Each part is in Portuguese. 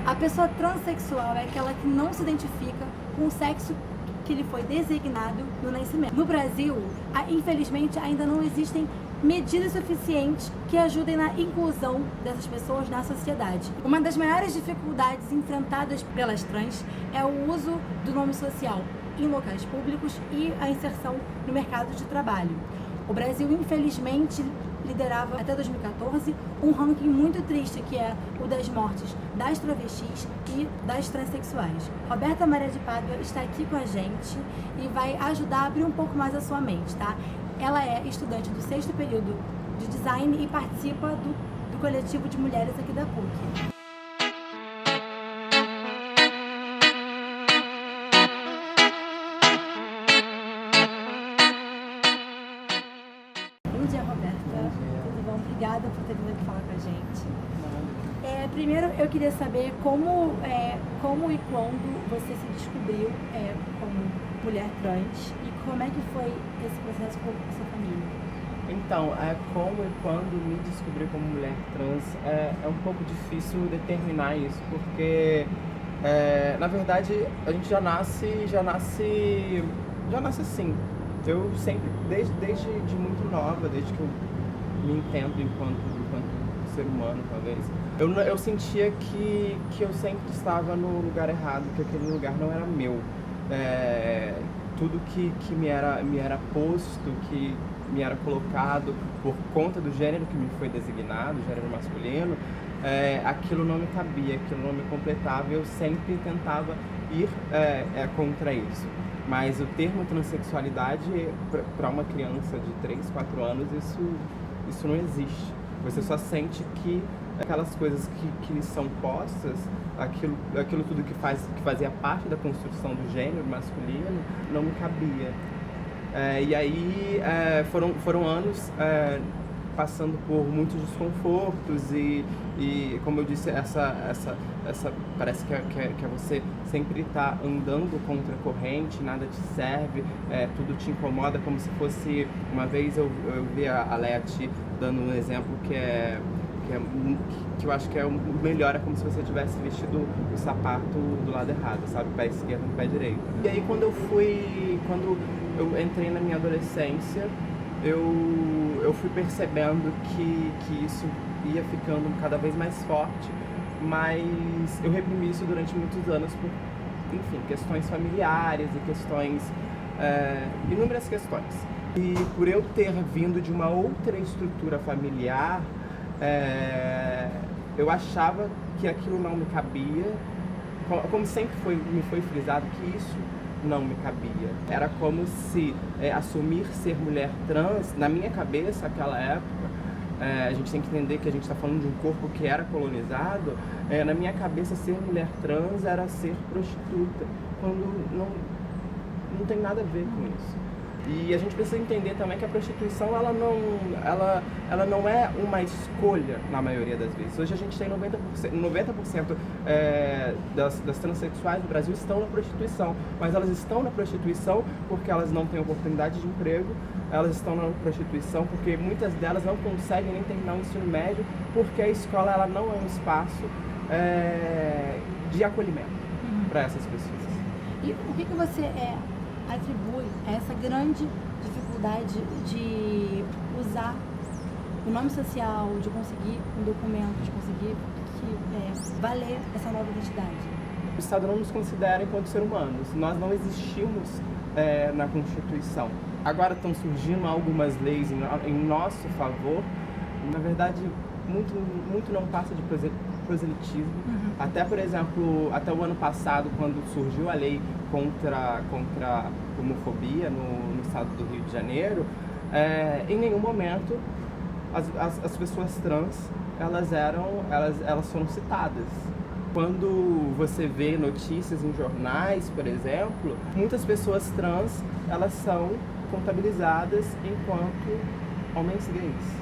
A pessoa transexual é aquela que não se identifica com o sexo que lhe foi designado no nascimento. No Brasil, infelizmente, ainda não existem medidas suficientes que ajudem na inclusão dessas pessoas na sociedade. Uma das maiores dificuldades enfrentadas pelas trans é o uso do nome social em locais públicos e a inserção no mercado de trabalho. O Brasil, infelizmente, liderava até 2014 um ranking muito triste, que é o das mortes das travestis e das transexuais. Roberta Maria de Pádua está aqui com a gente e vai ajudar a abrir um pouco mais a sua mente, tá? Ela é estudante do 6º período de design e participa do coletivo de mulheres aqui da PUC. Bom dia, Roberta. Tudo bom? Obrigada por ter vindo aqui falar com a gente. Primeiro, eu queria saber como e quando você se descobriu como mulher trans e como é que foi esse processo com a sua família? Então, como e quando me descobri como mulher trans é um pouco difícil determinar isso, porque na verdade a gente já nasce assim. Eu sempre, desde de muito nova, desde que eu me entendo enquanto ser humano, talvez, eu sentia que eu sempre estava no lugar errado, que aquele lugar não era meu. Tudo que me era posto, que me era colocado por conta do gênero que me foi designado, gênero masculino, aquilo não me cabia, aquilo não me completava, e eu sempre tentava ir contra isso. Mas o termo transexualidade, para uma criança de 3, 4 anos, isso não existe. Você só sente que aquelas coisas que lhe são postas, aquilo tudo que fazia parte da construção do gênero masculino, não me cabia. E aí foram anos passando por muitos desconfortos e como eu disse, essa parece que é você sempre tá andando contra a corrente, nada te serve, tudo te incomoda, como se fosse... Uma vez eu vi a Leti dando um exemplo que eu acho que é o melhor, é como se você tivesse vestido o sapato do lado errado, sabe? Pé esquerdo no pé direito. E aí quando eu entrei na minha adolescência, eu fui percebendo que isso ia ficando cada vez mais forte, mas eu reprimi isso durante muitos anos por, enfim, questões familiares e questões, inúmeras questões. E por eu ter vindo de uma outra estrutura familiar, eu achava que aquilo não me cabia, como sempre me foi frisado que isso não me cabia. Era como se assumir ser mulher trans, na minha cabeça, naquela época, a gente tem que entender que a gente está falando de um corpo que era colonizado, na minha cabeça ser mulher trans era ser prostituta, quando não tem nada a ver com isso. E a gente precisa entender também que a prostituição ela não é uma escolha na maioria das vezes. Hoje a gente tem 90% das transexuais do Brasil estão na prostituição, mas elas estão na prostituição porque elas não têm oportunidade de emprego, elas estão na prostituição porque muitas delas não conseguem nem terminar o ensino médio, porque a escola ela não é um espaço de acolhimento para essas pessoas. E o que você atribui a essa grande dificuldade de usar o nome social, de conseguir um documento, de conseguir valer essa nova identidade? O Estado não nos considera enquanto seres humanos, nós não existimos na Constituição. Agora estão surgindo algumas leis em nosso favor, na verdade muito não passa de proselitismo. Até, por exemplo, até o ano passado, quando surgiu a lei contra a homofobia no estado do Rio de Janeiro, em nenhum momento as pessoas trans elas foram citadas. Quando você vê notícias em jornais, por exemplo, muitas pessoas trans elas são contabilizadas enquanto homens gays.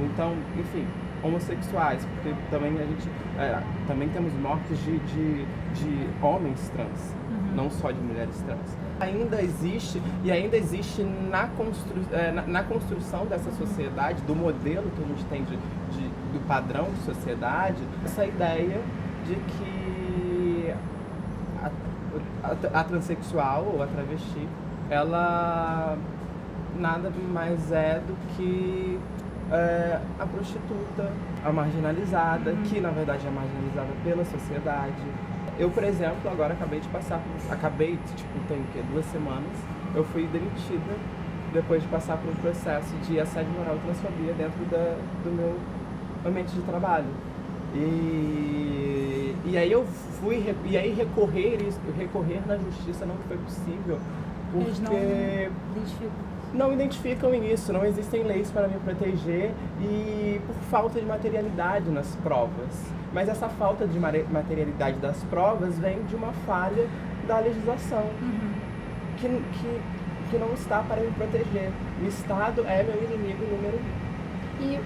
Então, enfim, homossexuais, porque também a gente também temos mortes de homens trans, não só de mulheres trans. Ainda existe na construção dessa sociedade, do modelo que a gente tem do padrão de sociedade, essa ideia de que a transexual ou a travesti, ela nada mais é do que a prostituta, a marginalizada, que na verdade é marginalizada pela sociedade. Eu, por exemplo, agora acabei, tem o quê? 2 semanas, eu fui demitida depois de passar por um processo de assédio moral e transfobia dentro do meu ambiente de trabalho. E aí eu fui, recorrer na justiça não foi possível, porque não identificam isso, não existem leis para me proteger e por falta de materialidade nas provas. Mas essa falta de materialidade das provas vem de uma falha da legislação, que não está para me proteger. O Estado é meu inimigo número 1. E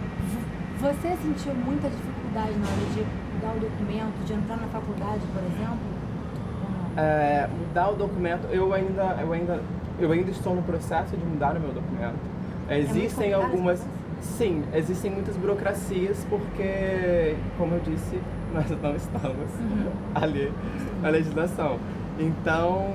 você sentiu muita dificuldade na hora de mudar o documento, de entrar na faculdade, por exemplo? Mudar o documento, eu ainda estou no processo de mudar o meu documento. Existem algumas... Sim, existem muitas burocracias porque, como eu disse, nós não estamos ali na legislação. Então,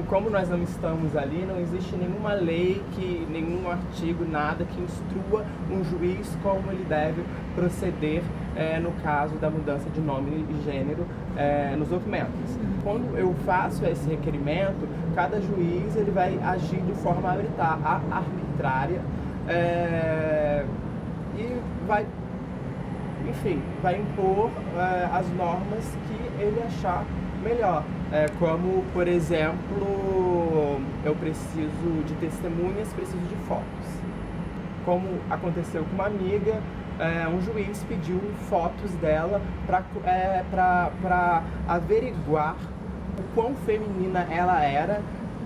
como nós não estamos ali, não existe nenhuma lei, nenhum artigo, nada que instrua um juiz como ele deve proceder no caso da mudança de nome e gênero nos documentos. Quando eu faço esse requerimento, cada juiz ele vai agir de forma arbitrária e vai impor as normas que ele achar melhor. Como, por exemplo, eu preciso de testemunhas, preciso de fotos. Como aconteceu com uma amiga, um juiz pediu fotos dela para averiguar o quão feminina ela era,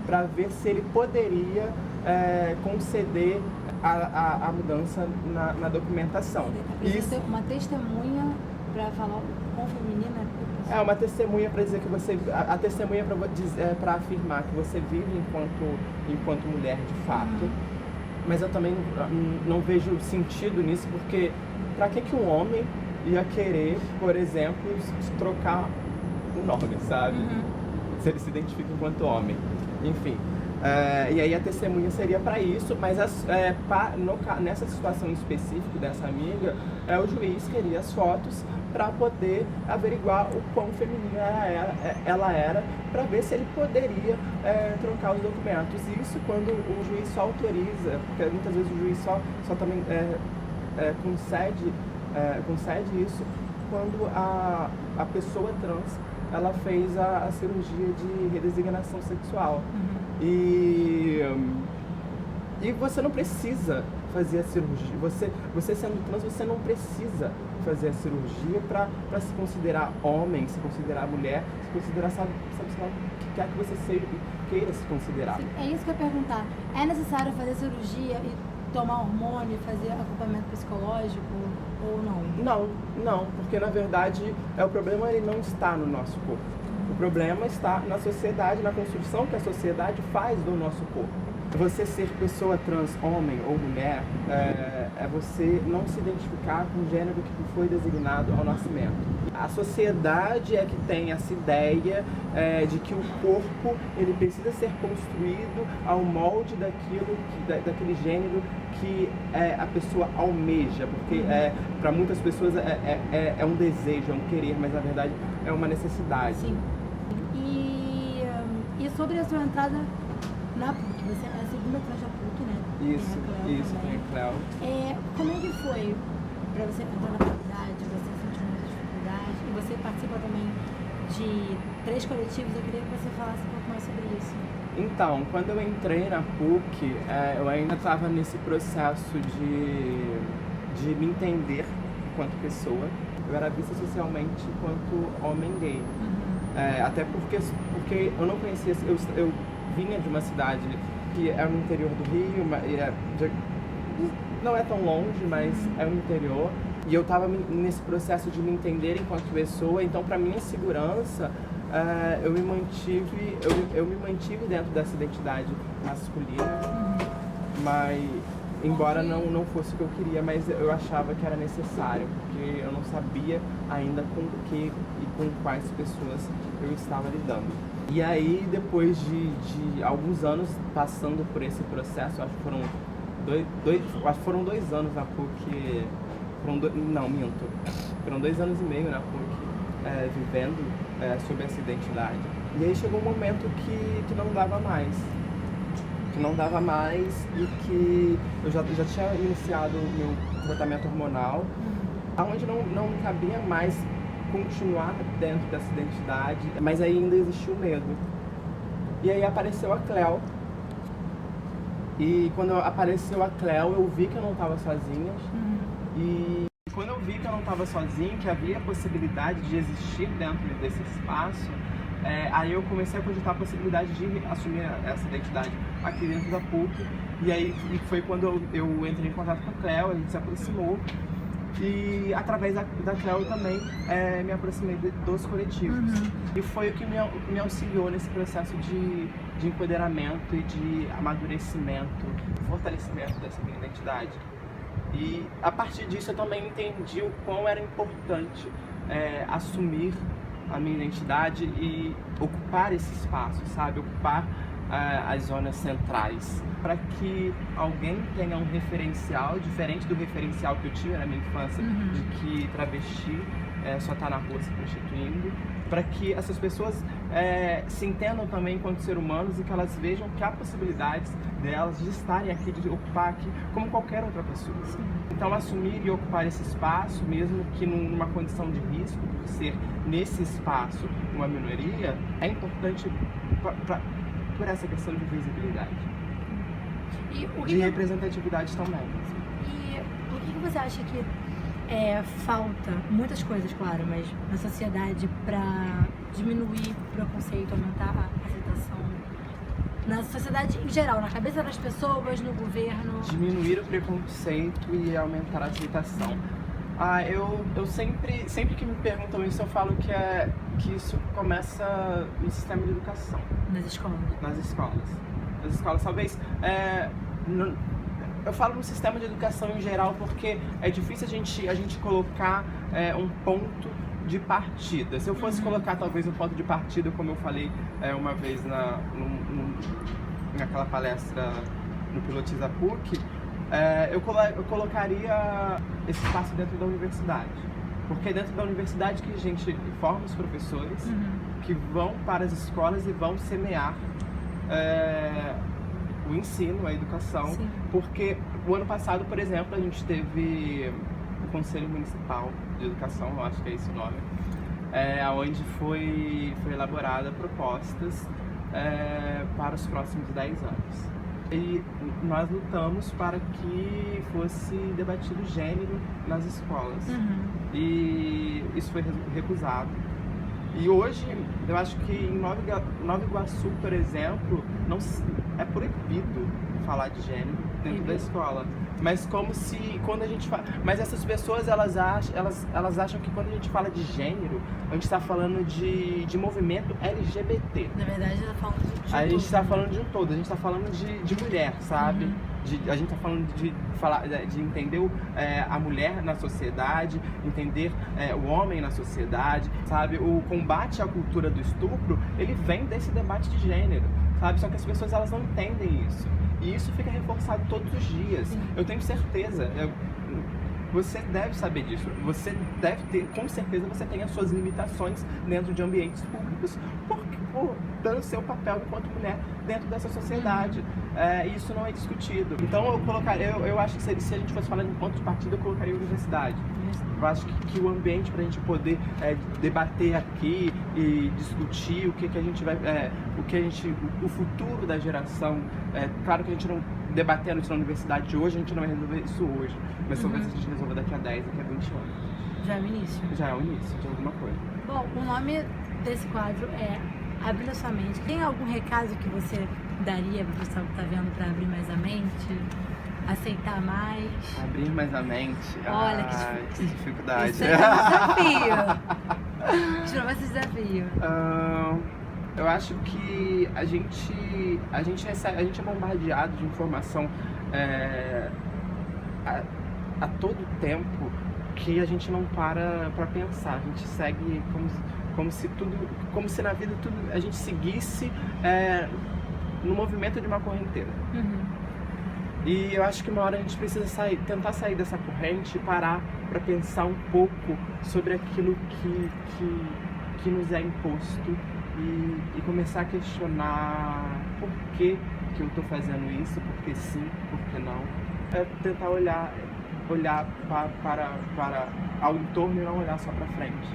para ver se ele poderia conceder a mudança na documentação. Isso uma testemunha para falar o quão feminina é. Uma testemunha para dizer que você... A testemunha para afirmar que você vive enquanto mulher de fato. Mas eu também não vejo sentido nisso, porque para que um homem ia querer, por exemplo, trocar o nome, sabe? Se ele se identifica enquanto homem. Enfim. E aí a testemunha seria para isso, mas nessa situação específica dessa amiga, o juiz queria as fotos para poder averiguar o quão feminina ela era, para ver se ele poderia trocar os documentos. Isso quando o juiz só autoriza, porque muitas vezes o juiz só também concede isso quando a pessoa trans ela fez a cirurgia de redesignação sexual. E você não precisa fazer a cirurgia. Você sendo trans, você não precisa fazer a cirurgia para se considerar homem, se considerar mulher, se considerar, sabe o que quer que você queira se considerar. Sim, é isso que eu ia perguntar. É necessário fazer cirurgia e tomar hormônio, fazer acompanhamento psicológico ou não? Não, porque na verdade o problema ele não está no nosso corpo. O problema está na sociedade, na construção que a sociedade faz do nosso corpo. Você ser pessoa trans, homem ou mulher, é você não se identificar com o gênero que foi designado ao nascimento. A sociedade é que tem essa ideia de que o corpo ele precisa ser construído ao molde daquele gênero que a pessoa almeja, porque para muitas pessoas é um desejo, é um querer, mas na verdade é uma necessidade. Sim. E sobre a sua entrada na PUC, você é a segunda trans da PUC, né? Isso, tem a Cleo. Como é que foi para você entrar na faculdade, você sentiu muita dificuldade, e você participa também de 3 coletivos, eu queria que você falasse um pouco mais sobre isso. Então, quando eu entrei na PUC, eu ainda estava nesse processo de me entender enquanto pessoa. Eu era vista socialmente enquanto homem gay. Até porque eu não conhecia, eu vinha de uma cidade que é no interior do Rio, não é tão longe, mas é no interior. E eu estava nesse processo de me entender enquanto pessoa, então para minha segurança, eu me mantive dentro dessa identidade masculina, embora não fosse o que eu queria, mas eu achava que era necessário, porque eu não sabia ainda com o que e com quais pessoas eu estava lidando. E aí, depois de alguns anos passando por esse processo, acho que foram 2 anos na PUC, foram 2 anos e meio na PUC, vivendo sobre essa identidade. E aí chegou um momento que não dava mais. E que eu já tinha iniciado o meu tratamento hormonal, onde não me cabia mais continuar dentro dessa identidade, mas ainda existia o medo. E aí apareceu a Cleo. E quando apareceu a Cleo, eu vi que eu não estava sozinha. E quando eu vi que eu não estava sozinha, que havia a possibilidade de existir dentro desse espaço, aí eu comecei a cogitar a possibilidade de assumir essa identidade aqui dentro da PUC. E aí foi quando eu entrei em contato com a Cleo, a gente se aproximou. E através da Cleo eu também me aproximei dos coletivos. E foi o que me auxiliou nesse processo de empoderamento e de amadurecimento, fortalecimento dessa minha identidade. E a partir disso eu também entendi o quão era importante assumir a minha identidade e ocupar esse espaço, sabe? Ocupar as zonas centrais, para que alguém tenha um referencial diferente do referencial que eu tive na minha infância, de que travesti só está na rua se prostituindo, para que essas pessoas se entendam também enquanto seres humanos e que elas vejam que há possibilidades delas de estarem aqui, de ocupar aqui como qualquer outra pessoa. Então assumir e ocupar esse espaço, mesmo que numa condição de risco, por ser nesse espaço uma minoria, é importante por essa questão de visibilidade. De representatividade também. E o que você acha que falta, muitas coisas, claro, mas na sociedade para diminuir o preconceito, aumentar a aceitação? Na sociedade em geral, na cabeça das pessoas, no governo? Diminuir o preconceito e aumentar a aceitação. Eu sempre que me perguntam isso, eu falo que isso começa no sistema de educação. Nas escolas? Nas escolas, talvez. Eu falo no sistema de educação em geral porque é difícil a gente colocar um ponto de partida. Se eu fosse colocar talvez um ponto de partida, como eu falei uma vez naquela palestra no Pilotiza PUC, eu colocaria esse espaço dentro da universidade. Porque é dentro da universidade que a gente forma os professores que vão para as escolas e vão semear o ensino, a educação. Sim. Porque o ano passado, por exemplo, a gente teve o Conselho Municipal de Educação, eu acho que é esse o nome, onde foi elaborada propostas para os próximos 10 anos. E nós lutamos para que fosse debatido gênero nas escolas. E isso foi recusado. E hoje, eu acho que em Nova Iguaçu, por exemplo, não é proibido falar de gênero dentro da escola. Mas como se, quando a gente fala... Mas essas pessoas, elas acham que quando a gente fala de gênero, a gente está falando de movimento LGBT. Na verdade, ela fala de um todo. A gente está falando de um todo, a gente está falando de mulher, sabe? A gente está falando de entender a mulher na sociedade, entender o homem na sociedade, sabe? O combate à cultura do estupro, ele vem desse debate de gênero, sabe? Só que as pessoas, elas não entendem isso. E isso fica reforçado todos os dias. Sim. Eu tenho certeza, você deve saber disso. Você deve ter, com certeza, você tem as suas limitações dentro de ambientes públicos pelo seu papel enquanto mulher dentro dessa sociedade. Isso não é discutido. Então eu acho que se a gente fosse falar de um ponto de partida, eu colocaria a universidade. Eu acho que o ambiente para a gente poder debater aqui e discutir o que a gente vai, o futuro da geração. Claro que a gente não debatendo isso na universidade de hoje, a gente não vai resolver isso hoje, mas talvez a gente resolva daqui a 10, daqui a 20 anos. Já é o início? Já é o início de alguma coisa. Bom, o nome desse quadro é Abrindo a Sua Mente. Tem algum recado que você daria para o pessoal que está vendo para abrir mais a mente? Aceitar mais? Abrir mais a mente? Olha, que dificuldade. Isso é um desafio. Tirou esse desafio. Eu acho que a gente é bombardeado de informação a todo tempo que a gente não para pra pensar. A gente segue como se na vida tudo a gente seguisse no movimento de uma correnteira. E eu acho que uma hora a gente precisa tentar sair dessa corrente e parar para pensar um pouco sobre aquilo que nos é imposto e começar a questionar por que eu estou fazendo isso, por que sim, por que não. Tentar olhar para ao entorno e não olhar só para frente.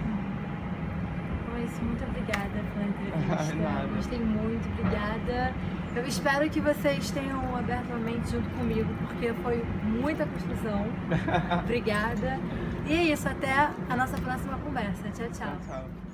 Pois, muito obrigada pela entrevista. Nada. Gostei muito, obrigada. Eu espero que vocês tenham aberto a mente junto comigo, porque foi muita construção. Obrigada. E é isso, até a nossa próxima conversa. Tchau, tchau. Tchau.